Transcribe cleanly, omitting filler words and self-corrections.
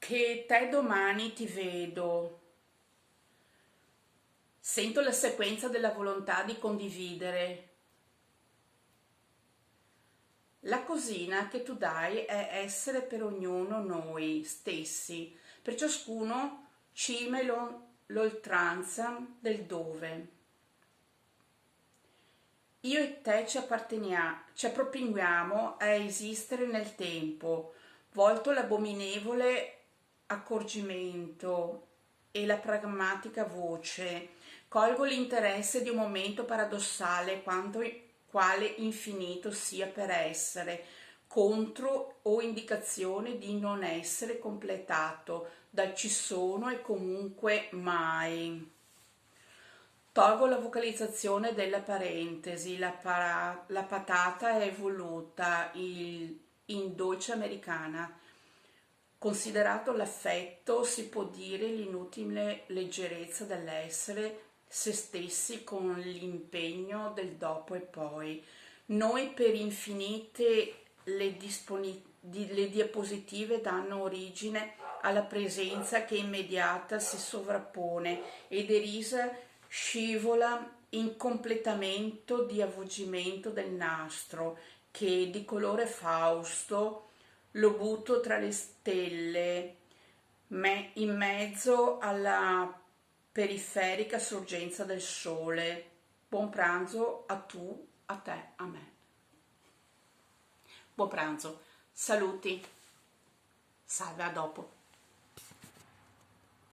Che te domani ti vedo. Sento la sequenza della volontà di condividere. La cosina che tu dai è essere per ognuno noi stessi, per ciascuno cima e l'oltranza del dove. Io e te ci appropinguiamo a esistere nel tempo, volto l'abominevole accorgimento e la pragmatica voce. Colgo l'interesse di un momento paradossale quale infinito sia per essere, contro o indicazione di non essere completato dal ci sono e comunque mai. Tolgo la vocalizzazione della parentesi, la patata è voluta in dolce americana. Considerato l'affetto, si può dire l'inutile leggerezza dell'essere se stessi con l'impegno del dopo e poi. Noi per infinite le diapositive danno origine alla presenza che immediata si sovrappone e derisa scivola in completamento di avvolgimento del nastro che di colore fausto lo butto tra le stelle in mezzo alla periferica sorgenza del sole. Buon pranzo a tu, a te, a me. Buon pranzo, saluti, salve, a dopo.